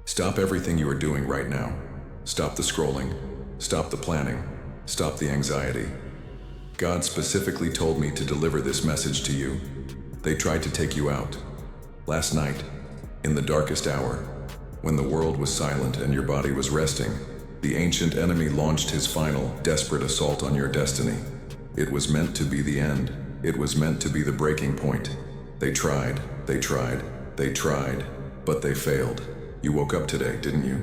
Stop everything you are doing right now. Stop the scrolling. Stop the planning. Stop the anxiety. God specifically told me to deliver this message to you. They tried to take you out. Last night, in the darkest hour, when the world was silent and your body was resting, the ancient enemy launched his final, desperate assault on your destiny. It was meant to be the end. It was meant to be the breaking point. They tried, but they failed. You woke up today, didn't you?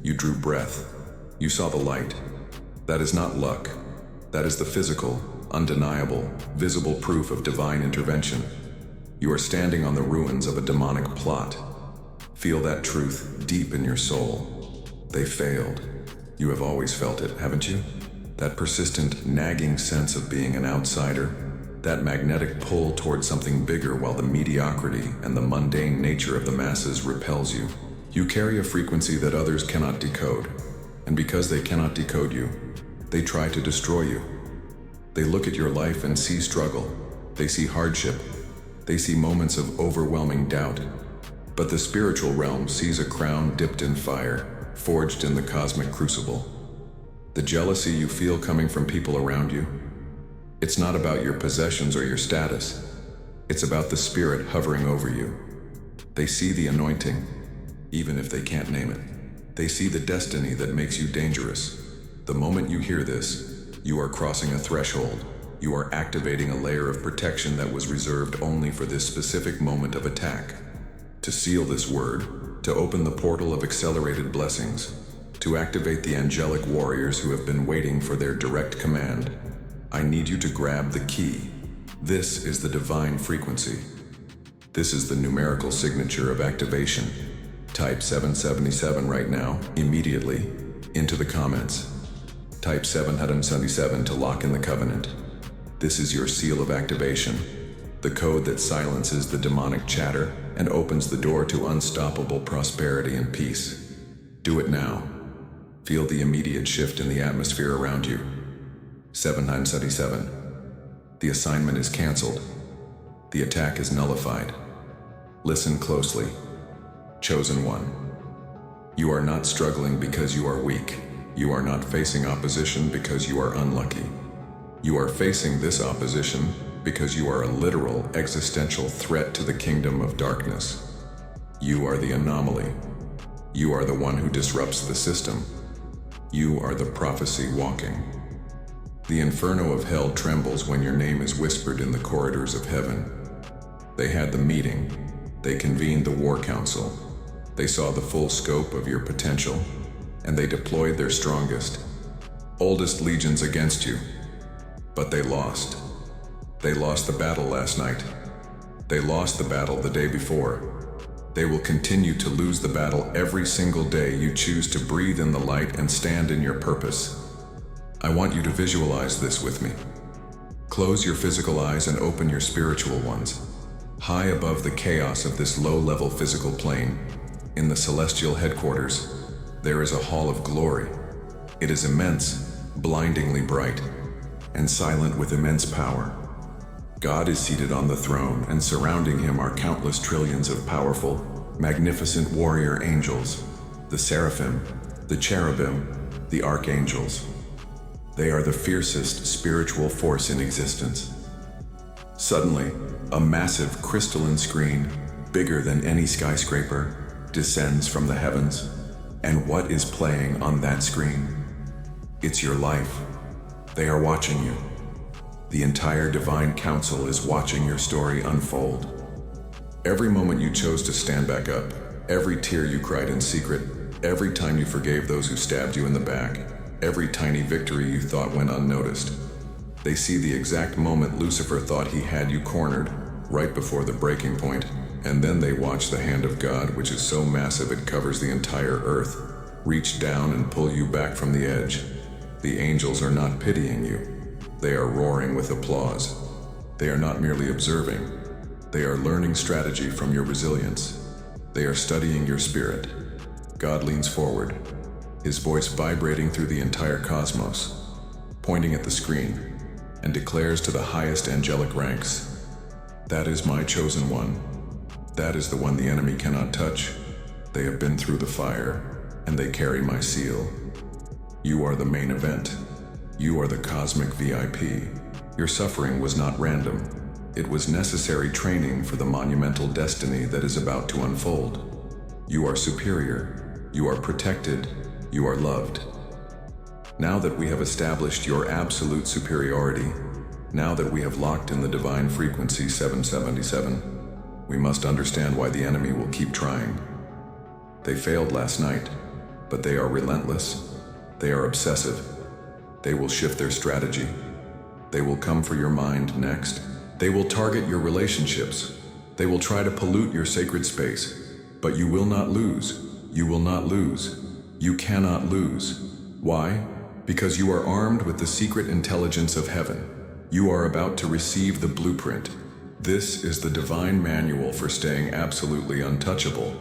You drew breath. You saw the light. That is not luck. That is the physical, undeniable, visible proof of divine intervention. You are standing on the ruins of a demonic plot. Feel that truth deep in your soul. They failed. You have always felt it, haven't you? That persistent, nagging sense of being an outsider, that magnetic pull towards something bigger while the mediocrity and the mundane nature of the masses repels you. You carry a frequency that others cannot decode, and because they cannot decode you, they try to destroy you. They look at your life and see struggle. They see hardship. They see moments of overwhelming doubt. But the spiritual realm sees a crown dipped in fire, forged in the cosmic crucible. The jealousy you feel coming from people around you, it's not about your possessions or your status. It's about the spirit hovering over you. They see the anointing, even if they can't name it. They see the destiny that makes you dangerous. The moment you hear this, you are crossing a threshold. You are activating a layer of protection that was reserved only for this specific moment of attack. To seal this word, to open the portal of accelerated blessings, to activate the angelic warriors who have been waiting for their direct command, I need you to grab the key. This is the divine frequency. This is the numerical signature of activation. Type 777 right now, immediately, into the comments. Type 777 to lock in the covenant. This is your seal of activation, the code that silences the demonic chatter and opens the door to unstoppable prosperity and peace. Do it now. Feel the immediate shift in the atmosphere around you. 777. The assignment is canceled. The attack is nullified. Listen closely. Chosen one. You are not struggling because you are weak. You are not facing opposition because you are unlucky. You are facing this opposition because you are a literal existential threat to the kingdom of darkness. You are the anomaly. You are the one who disrupts the system. You are the prophecy walking. The inferno of hell trembles when your name is whispered in the corridors of heaven. They had the meeting. They convened the war council. They saw the full scope of your potential, and they deployed their strongest, oldest legions against you. But they lost. They lost the battle last night. They lost the battle the day before. They will continue to lose the battle every single day you choose to breathe in the light and stand in your purpose. I want you to visualize this with me. Close your physical eyes and open your spiritual ones. High above the chaos of this low-level physical plane, in the celestial headquarters, there is a hall of glory. It is immense, blindingly bright, and silent with immense power. God is seated on the throne, and surrounding him are countless trillions of powerful, magnificent warrior angels, the seraphim, the cherubim, the archangels. They are the fiercest spiritual force in existence. Suddenly, a massive crystalline screen, bigger than any skyscraper, descends from the heavens. And what is playing on that screen? It's your life. They are watching you. The entire divine council is watching your story unfold. Every moment you chose to stand back up, every tear you cried in secret, every time you forgave those who stabbed you in the back, every tiny victory you thought went unnoticed. They see the exact moment Lucifer thought he had you cornered, right before the breaking point, and then they watch the hand of God, which is so massive it covers the entire earth, reach down and pull you back from the edge. The angels are not pitying you. They are roaring with applause. They are not merely observing. They are learning strategy from your resilience. They are studying your spirit. God leans forward, his voice vibrating through the entire cosmos, pointing at the screen, and declares to the highest angelic ranks, "That is my chosen one. That is the one the enemy cannot touch. They have been through the fire, and they carry my seal. You are the main event. You are the cosmic VIP. Your suffering was not random. It was necessary training for the monumental destiny that is about to unfold. You are superior. You are protected. You are loved. Now that we have established your absolute superiority, now that we have locked in the divine frequency 777, we must understand why the enemy will keep trying. They failed last night, but they are relentless. They are obsessive. They will shift their strategy. They will come for your mind next. They will target your relationships. They will try to pollute your sacred space. But you will not lose. You will not lose. You cannot lose. Why? Because you are armed with the secret intelligence of heaven. You are about to receive the blueprint. This is the divine manual for staying absolutely untouchable.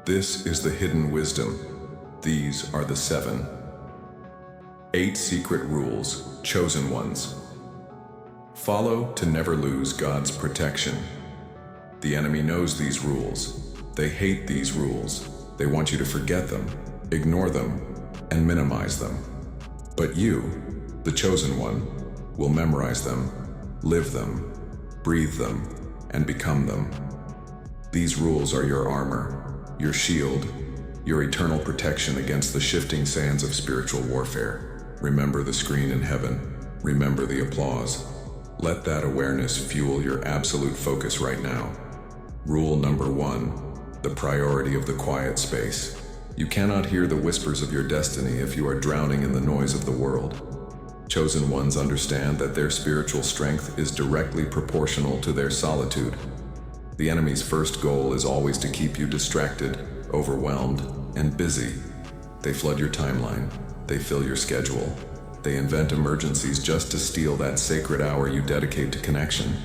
This is the hidden wisdom. These are the 8 secret rules, chosen ones. Follow to never lose God's protection. The enemy knows these rules. They hate these rules. They want you to forget them, ignore them, and minimize them. But you, the chosen one, will memorize them, live them, breathe them, and become them. These rules are your armor, your shield, your eternal protection against the shifting sands of spiritual warfare. Remember the screen in heaven. Remember the applause. Let that awareness fuel your absolute focus right now. Rule number 1, the priority of the quiet space. You cannot hear the whispers of your destiny if you are drowning in the noise of the world. Chosen ones understand that their spiritual strength is directly proportional to their solitude. The enemy's first goal is always to keep you distracted, overwhelmed, and busy. They flood your timeline. They fill your schedule. They invent emergencies just to steal that sacred hour you dedicate to connection.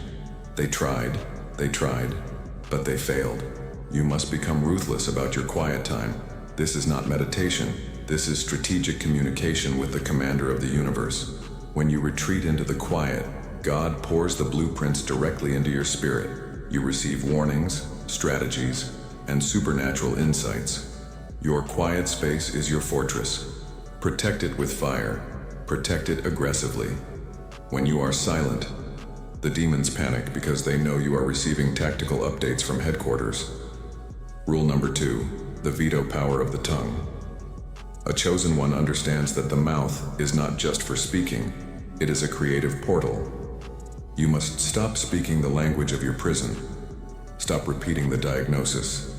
They tried, but they failed. You must become ruthless about your quiet time. This is not meditation. This is strategic communication with the commander of the universe. When you retreat into the quiet, God pours the blueprints directly into your spirit. You receive warnings, strategies, and supernatural insights. Your quiet space is your fortress. Protect it with fire. Protect it aggressively. When you are silent, the demons panic because they know you are receiving tactical updates from headquarters. Rule number 2, the veto power of the tongue. A chosen one understands that the mouth is not just for speaking, it is a creative portal. You must stop speaking the language of your prison. Stop repeating the diagnosis.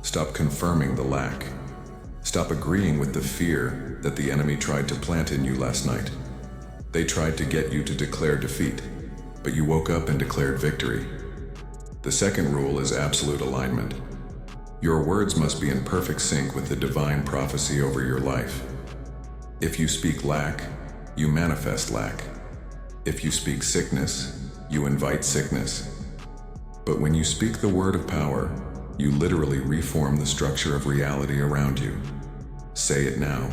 Stop confirming the lack. Stop agreeing with the fear that the enemy tried to plant in you last night. They tried to get you to declare defeat, but you woke up and declared victory. The second rule is absolute alignment. Your words must be in perfect sync with the divine prophecy over your life. If you speak lack, you manifest lack. If you speak sickness, you invite sickness. But when you speak the word of power, you literally reform the structure of reality around you. Say it now.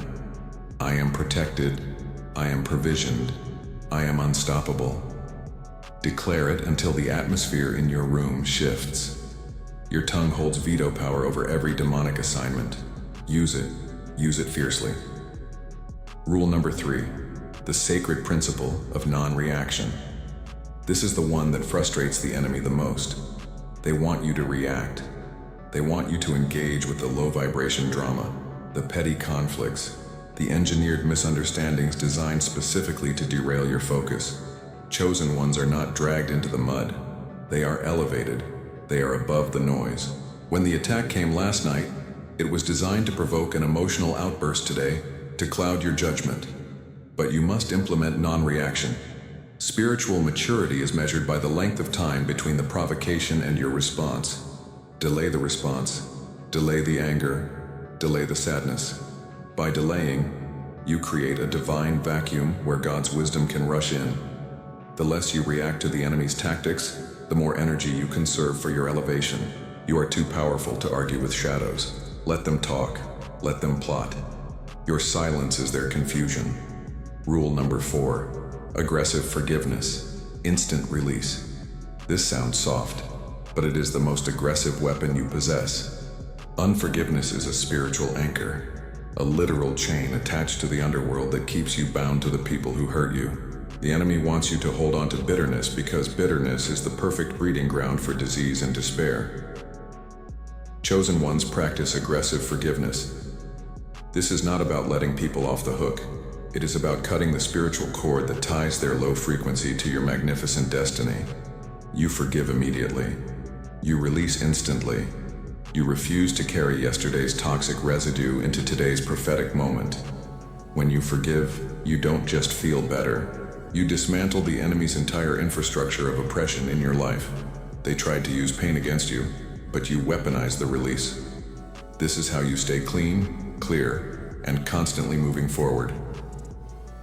I am protected. I am provisioned. I am unstoppable. Declare it until the atmosphere in your room shifts. Your tongue holds veto power over every demonic assignment. Use it fiercely. Rule number 3, the sacred principle of non-reaction. This is the one that frustrates the enemy the most. They want you to react. They want you to engage with the low vibration drama, the petty conflicts, the engineered misunderstandings designed specifically to derail your focus. Chosen ones are not dragged into the mud. They are elevated. They are above the noise. When the attack came last night, it was designed to provoke an emotional outburst today, to cloud your judgment. But you must implement non-reaction. Spiritual maturity is measured by the length of time between the provocation and your response. Delay the response. Delay the anger. Delay the sadness. By delaying, you create a divine vacuum where God's wisdom can rush in. The less you react to the enemy's tactics, the more energy you conserve for your elevation. You are too powerful to argue with shadows. Let them talk. Let them plot. Your silence is their confusion. Rule number 4, aggressive forgiveness, instant release. This sounds soft, but it is the most aggressive weapon you possess. Unforgiveness is a spiritual anchor, a literal chain attached to the underworld that keeps you bound to the people who hurt you. The enemy wants you to hold on to bitterness because bitterness is the perfect breeding ground for disease and despair. Chosen ones practice aggressive forgiveness. This is not about letting people off the hook. It is about cutting the spiritual cord that ties their low frequency to your magnificent destiny. You forgive immediately. You release instantly. You refuse to carry yesterday's toxic residue into today's prophetic moment. When you forgive, you don't just feel better. You dismantle the enemy's entire infrastructure of oppression in your life. They tried to use pain against you, but you weaponize the release. This is how you stay clean, clear, and constantly moving forward.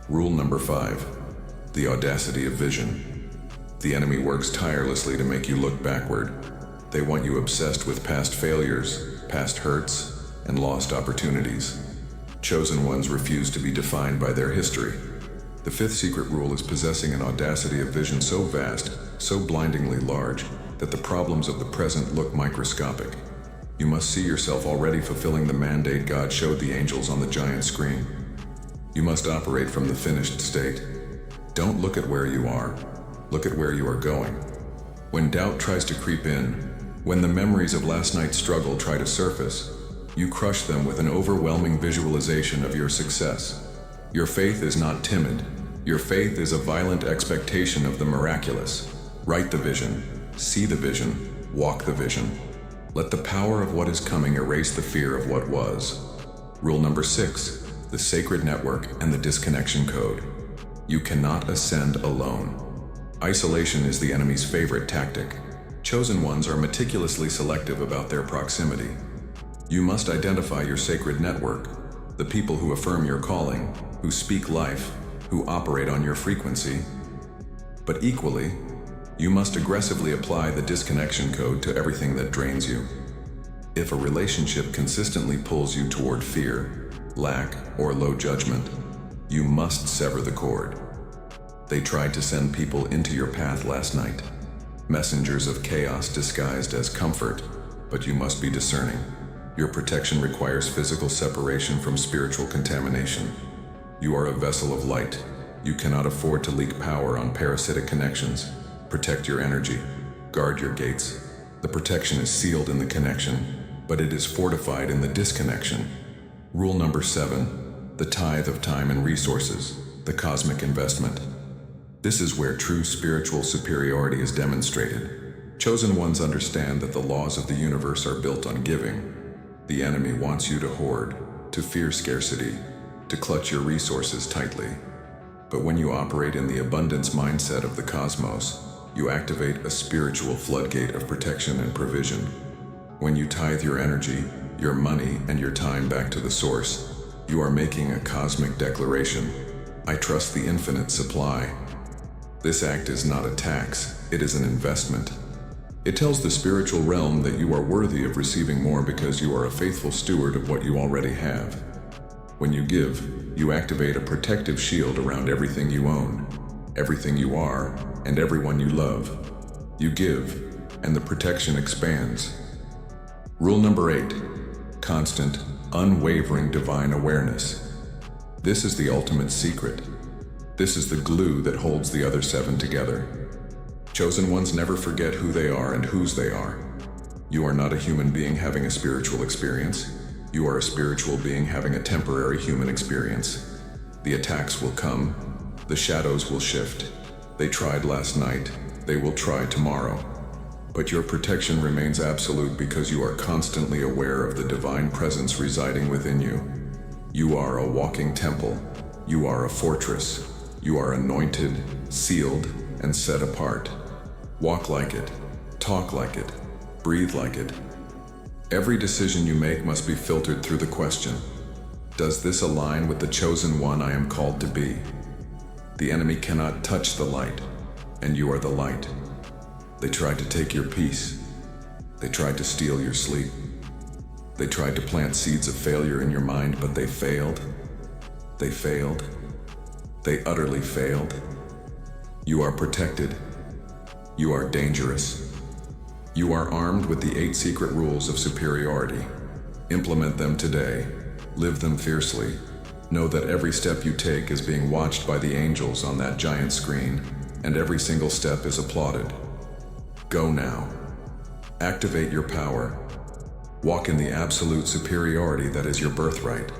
Rule number 5. The audacity of vision. The enemy works tirelessly to make you look backward. They want you obsessed with past failures, past hurts, and lost opportunities. Chosen ones refuse to be defined by their history. The 5th secret rule is possessing an audacity of vision so vast, so blindingly large, that the problems of the present look microscopic. You must see yourself already fulfilling the mandate God showed the angels on the giant screen. You must operate from the finished state. Don't look at where you are. Look at where you are going. When doubt tries to creep in, when the memories of last night's struggle try to surface, you crush them with an overwhelming visualization of your success. Your faith is not timid. Your faith is a violent expectation of the miraculous. Write the vision, see the vision, walk the vision. Let the power of what is coming erase the fear of what was. Rule number 6, the sacred network and the disconnection code. You cannot ascend alone. Isolation is the enemy's favorite tactic. Chosen ones are meticulously selective about their proximity. You must identify your sacred network, the people who affirm your calling, who speak life, who operate on your frequency. But equally, you must aggressively apply the disconnection code to everything that drains you. If a relationship consistently pulls you toward fear, lack, or low judgment, you must sever the cord. They tried to send people into your path last night. Messengers of chaos disguised as comfort, but you must be discerning. Your protection requires physical separation from spiritual contamination. You are a vessel of light. You cannot afford to leak power on parasitic connections. Protect your energy. Guard your gates. The protection is sealed in the connection, but it is fortified in the disconnection. Rule number 7, the tithe of time and resources, the cosmic investment. This is where true spiritual superiority is demonstrated. Chosen ones understand that the laws of the universe are built on giving. The enemy wants you to hoard, to fear scarcity, to clutch your resources tightly. But when you operate in the abundance mindset of the cosmos, you activate a spiritual floodgate of protection and provision. When you tithe your energy, your money, and your time back to the source, you are making a cosmic declaration. I trust the infinite supply. This act is not a tax, it is an investment. It tells the spiritual realm that you are worthy of receiving more because you are a faithful steward of what you already have. When you give, you activate a protective shield around everything you own, everything you are, and everyone you love. You give, and the protection expands. Rule number 8, constant, unwavering divine awareness. This is the ultimate secret. This is the glue that holds the other 7 together. Chosen ones never forget who they are and whose they are. You are not a human being having a spiritual experience. You are a spiritual being having a temporary human experience. The attacks will come. The shadows will shift. They tried last night. They will try tomorrow. But your protection remains absolute because you are constantly aware of the divine presence residing within you. You are a walking temple. You are a fortress. You are anointed, sealed, and set apart. Walk like it, talk like it, breathe like it. Every decision you make must be filtered through the question, does this align with the chosen one I am called to be? The enemy cannot touch the light, and you are the light. They tried to take your peace. They tried to steal your sleep. They tried to plant seeds of failure in your mind, but they failed. They failed. They utterly failed. You are protected. You are dangerous. You are armed with the 8 secret rules of superiority. Implement them today. Live them fiercely. Know that every step you take is being watched by the angels on that giant screen, and every single step is applauded. Go now. Activate your power. Walk in the absolute superiority that is your birthright.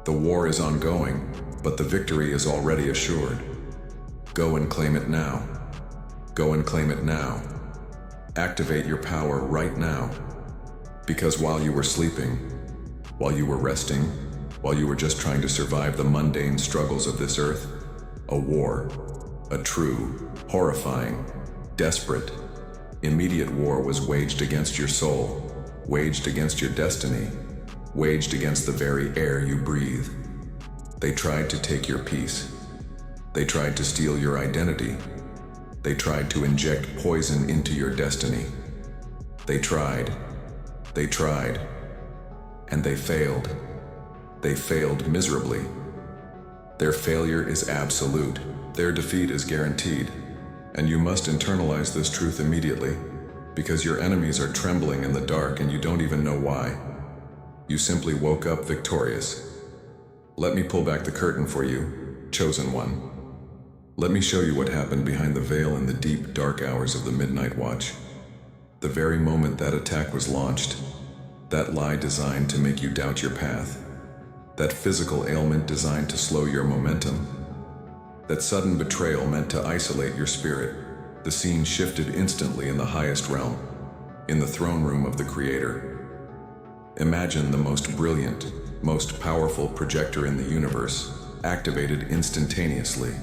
The war is ongoing, but the victory is already assured. Go and claim it now. Go and claim it now. Activate your power right now. Because while you were sleeping, while you were resting, while you were just trying to survive the mundane struggles of this earth, a war, a true, horrifying, desperate, immediate war was waged against your soul, waged against your destiny, waged against the very air you breathe. They tried to take your peace. They tried to steal your identity. They tried to inject poison into your destiny. They tried, and they failed. They failed miserably. Their failure is absolute. Their defeat is guaranteed. And you must internalize this truth immediately, because your enemies are trembling in the dark and you don't even know why. You simply woke up victorious. Let me pull back the curtain for you, chosen one. Let me show you what happened behind the veil in the deep, dark hours of the midnight watch. The very moment that attack was launched, that lie designed to make you doubt your path, that physical ailment designed to slow your momentum, that sudden betrayal meant to isolate your spirit, the scene shifted instantly in the highest realm, in the throne room of the Creator. Imagine the most brilliant, most powerful projector in the universe, activated instantaneously.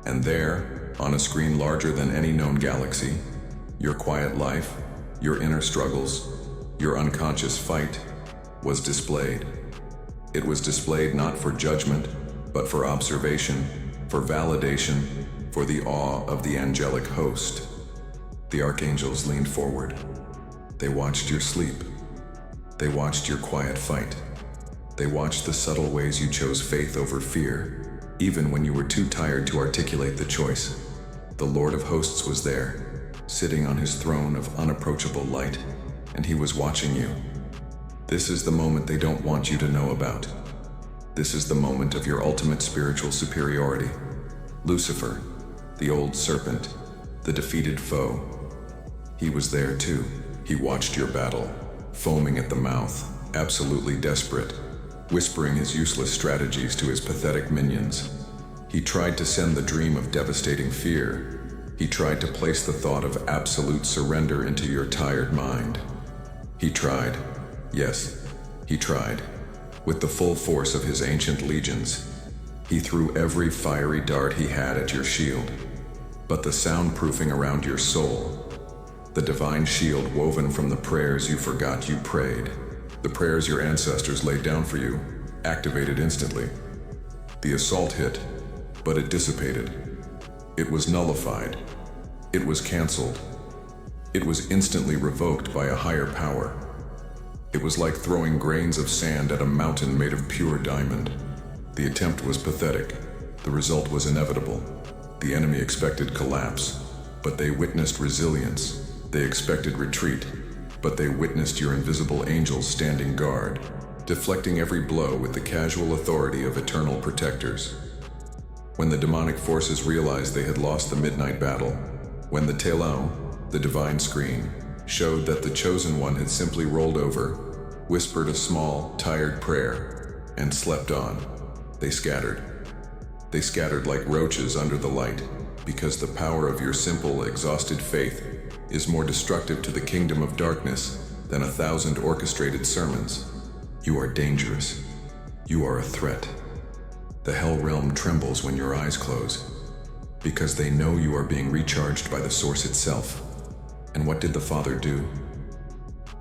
And there, on a screen larger than any known galaxy, your quiet life, your inner struggles, your unconscious fight, was displayed. It was displayed not for judgment, but for observation, for validation, for the awe of the angelic host. The archangels leaned forward. They watched your sleep. They watched your quiet fight. They watched the subtle ways you chose faith over fear, even when you were too tired to articulate the choice. The Lord of Hosts was there, sitting on his throne of unapproachable light, and he was watching you. This is the moment they don't want you to know about. This is the moment of your ultimate spiritual superiority. Lucifer, the old serpent, the defeated foe. He was there too. He watched your battle, foaming at the mouth, absolutely desperate, whispering his useless strategies to his pathetic minions. He tried to send the dream of devastating fear. He tried to place the thought of absolute surrender into your tired mind. He tried, yes, he tried, with the full force of his ancient legions. He threw every fiery dart he had at your shield. But the soundproofing around your soul, the divine shield woven from the prayers you forgot you prayed, the prayers your ancestors laid down for you, activated instantly. The assault hit, but it dissipated. It was nullified. It was canceled. It was instantly revoked by a higher power. It was like throwing grains of sand at a mountain made of pure diamond. The attempt was pathetic. The result was inevitable. The enemy expected collapse, but they witnessed resilience. They expected retreat, but they witnessed your invisible angels standing guard, deflecting every blow with the casual authority of eternal protectors. When the demonic forces realized they had lost the midnight battle, when the Telao, the divine screen, showed that the chosen one had simply rolled over, whispered a small, tired prayer, and slept on, they scattered. They scattered like roaches under the light, because the power of your simple, exhausted faith is more destructive to the kingdom of darkness than 1,000 orchestrated sermons. You are dangerous. You are a threat. The hell realm trembles when your eyes close, because they know you are being recharged by the source itself. And what did the Father do?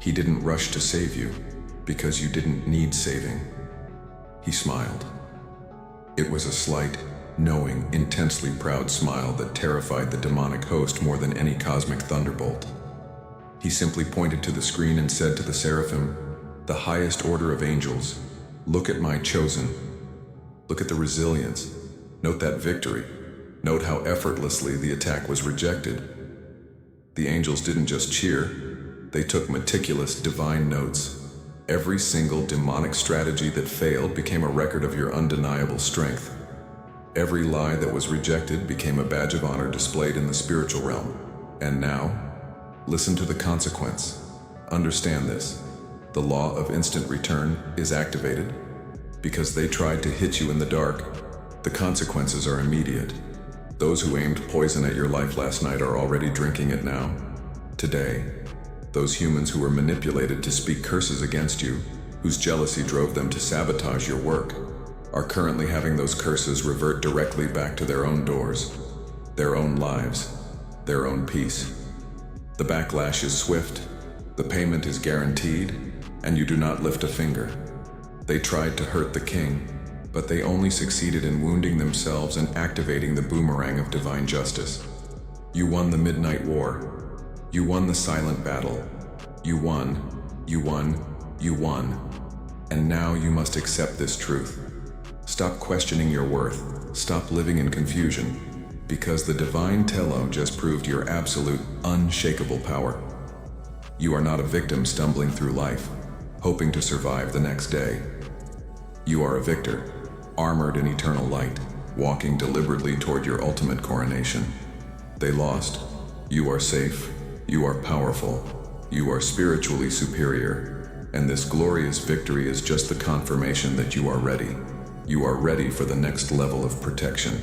He didn't rush to save you, because you didn't need saving. He smiled. It was a slight, knowing, intensely proud smile that terrified the demonic host more than any cosmic thunderbolt. He simply pointed to the screen and said to the seraphim, the highest order of angels, look at my chosen. Look at the resilience. Note that victory. Note how effortlessly the attack was rejected. The angels didn't just cheer, they took meticulous divine notes. Every single demonic strategy that failed became a record of your undeniable strength. Every lie that was rejected became a badge of honor displayed in the spiritual realm. And now, listen to the consequence. Understand this. The law of instant return is activated. Because they tried to hit you in the dark, the consequences are immediate. Those who aimed poison at your life last night are already drinking it now. Today, those humans who were manipulated to speak curses against you, whose jealousy drove them to sabotage your work, are currently having those curses revert directly back to their own doors, their own lives, their own peace. The backlash is swift, the payment is guaranteed, and you do not lift a finger. They tried to hurt the king, but they only succeeded in wounding themselves and activating the boomerang of divine justice. You won the midnight war. You won the silent battle. You won, you won, you won. And now you must accept this truth. Stop questioning your worth. Stop living in confusion, because the divine Telo just proved your absolute, unshakable power. You are not a victim stumbling through life, hoping to survive the next day. You are a victor, armored in eternal light, walking deliberately toward your ultimate coronation. They lost. You are safe. You are powerful. You are spiritually superior. And this glorious victory is just the confirmation that you are ready. You are ready for the next level of protection.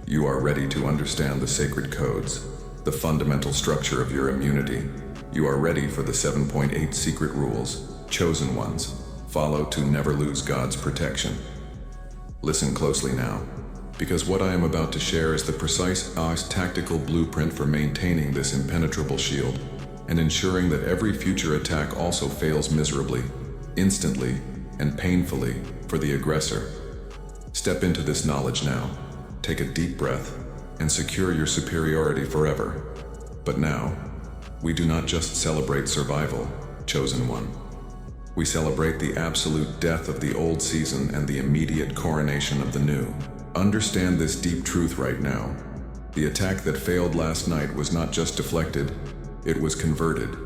You are ready to understand the sacred codes, the fundamental structure of your immunity. You are ready for the 7.8 secret rules, chosen ones, follow to never lose God's protection. Listen closely now, because what I am about to share is the precise tactical blueprint for maintaining this impenetrable shield and ensuring that every future attack also fails miserably, instantly, and painfully for the aggressor. Step into this knowledge now, take a deep breath, and secure your superiority forever. But now, we do not just celebrate survival, chosen one. We celebrate the absolute death of the old season and the immediate coronation of the new. Understand this deep truth right now. The attack that failed last night was not just deflected, it was converted.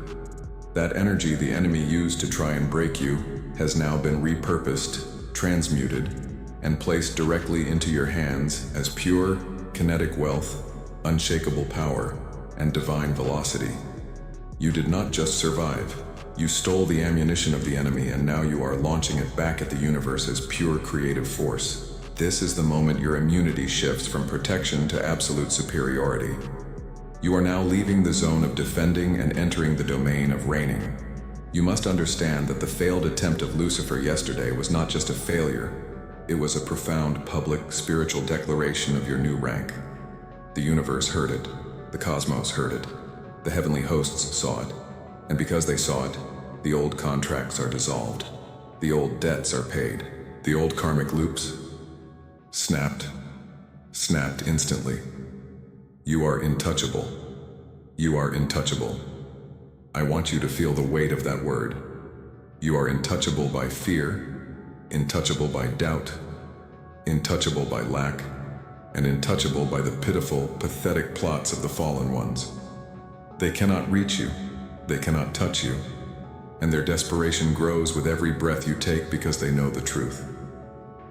That energy the enemy used to try and break you has now been repurposed, transmuted, and placed directly into your hands as pure, kinetic wealth, unshakable power, and divine velocity. You did not just survive. You stole the ammunition of the enemy, and now you are launching it back at the universe as pure creative force. This is the moment your immunity shifts from protection to absolute superiority. You are now leaving the zone of defending and entering the domain of reigning. You must understand that the failed attempt of Lucifer yesterday was not just a failure. It was a profound public spiritual declaration of your new rank. The universe heard it. The cosmos heard it. The heavenly hosts saw it. And because they saw it, the old contracts are dissolved. The old debts are paid. The old karmic loops snapped instantly. You are untouchable. You are untouchable. I want you to feel the weight of that word. You are untouchable by fear, untouchable by doubt, untouchable by lack, and untouchable by the pitiful, pathetic plots of the fallen ones. They cannot reach you. They cannot touch you. And their desperation grows with every breath you take because they know the truth.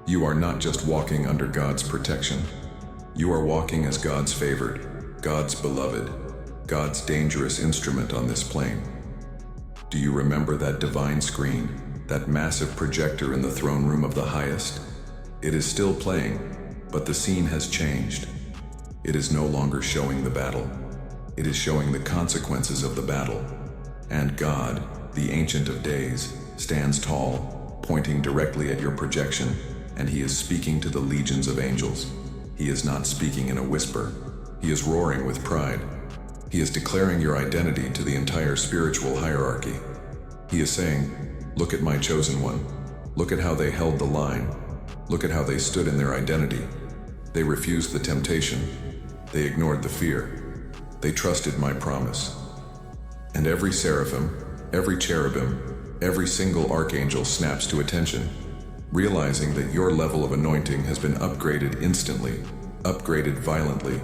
You are not just walking under God's protection. You are walking as God's favored, God's beloved, God's dangerous instrument on this plane. Do you remember that divine screen, that massive projector in the throne room of the highest? It is still playing, but the scene has changed. It is no longer showing the battle. It is showing the consequences of the battle. And God, the Ancient of Days, stands tall, pointing directly at your projection, and he is speaking to the legions of angels. He is not speaking in a whisper. He is roaring with pride. He is declaring your identity to the entire spiritual hierarchy. He is saying, look at my chosen one. Look at how they held the line. Look at how they stood in their identity. They refused the temptation. They ignored the fear. They trusted my promise. And every seraphim, every cherubim, every single archangel snaps to attention, realizing that your level of anointing has been upgraded instantly, upgraded violently,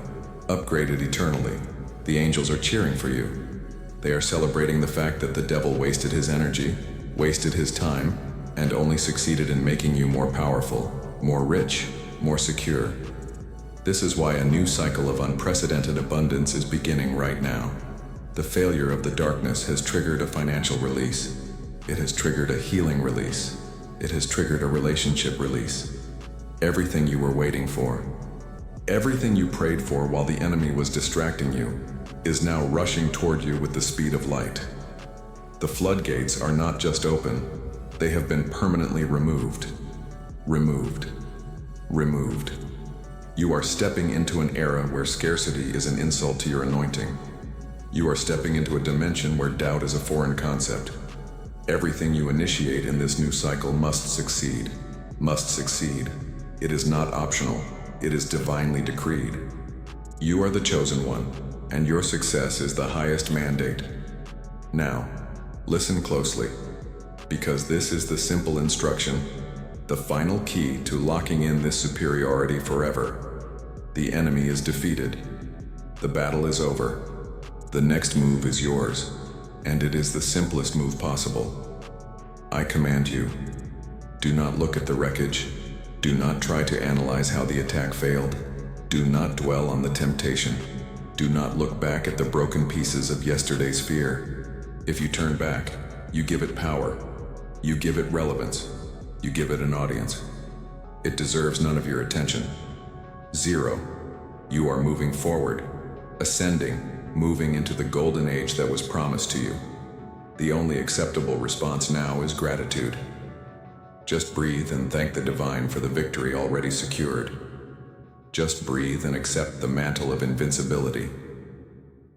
upgraded eternally. The angels are cheering for you. They are celebrating the fact that the devil wasted his energy, wasted his time, and only succeeded in making you more powerful, more rich, more secure. This is why a new cycle of unprecedented abundance is beginning right now. The failure of the darkness has triggered a financial release. It has triggered a healing release. It has triggered a relationship release. Everything you were waiting for, everything you prayed for while the enemy was distracting you, is now rushing toward you with the speed of light. The floodgates are not just open, they have been permanently removed. Removed. Removed. You are stepping into an era where scarcity is an insult to your anointing. You are stepping into a dimension where doubt is a foreign concept. Everything you initiate in this new cycle must succeed. Must succeed. It is not optional. It is divinely decreed. You are the chosen one, and your success is the highest mandate. Now, listen closely, because this is the simple instruction, the final key to locking in this superiority forever. The enemy is defeated. The battle is over. The next move is yours, and it is the simplest move possible. I command you, do not look at the wreckage. Do not try to analyze how the attack failed. Do not dwell on the temptation. Do not look back at the broken pieces of yesterday's fear. If you turn back, you give it power. You give it relevance. You give it an audience. It deserves none of your attention. 0. You are moving forward, ascending, moving into the golden age that was promised to you. The only acceptable response now is gratitude. Just breathe and thank the divine for the victory already secured. Just breathe and accept the mantle of invincibility.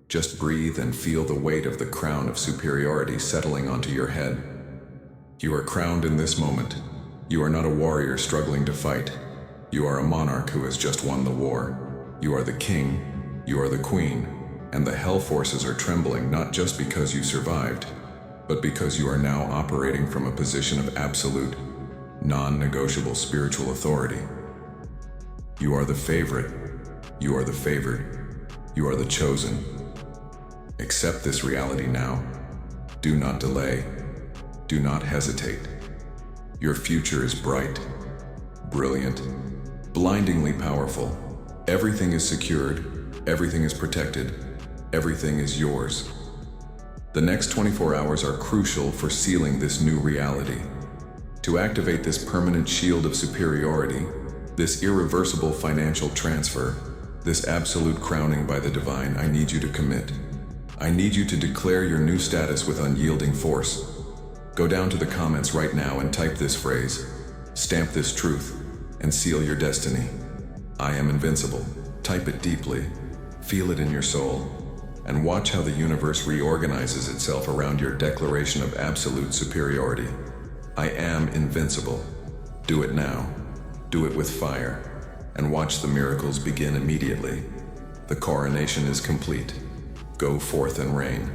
Just breathe and feel the weight of the crown of superiority settling onto your head. You are crowned in this moment. You are not a warrior struggling to fight. You are a monarch who has just won the war. You are the king, you are the queen, and the hell forces are trembling not just because you survived, but because you are now operating from a position of absolute, non-negotiable spiritual authority. You are the favorite. You are the favored. You are the chosen. Accept this reality now. Do not delay. Do not hesitate. Your future is bright, brilliant, blindingly powerful. Everything is secured. Everything is protected. Everything is yours. The next 24 hours are crucial for sealing this new reality. To activate this permanent shield of superiority, this irreversible financial transfer, this absolute crowning by the divine, I need you to commit. I need you to declare your new status with unyielding force. Go down to the comments right now and type this phrase, stamp this truth, and seal your destiny. I am invincible. Type it deeply, feel it in your soul, and watch how the universe reorganizes itself around your declaration of absolute superiority. I am invincible. Do it now. Do it with fire, and watch the miracles begin immediately. The coronation is complete. Go forth and reign.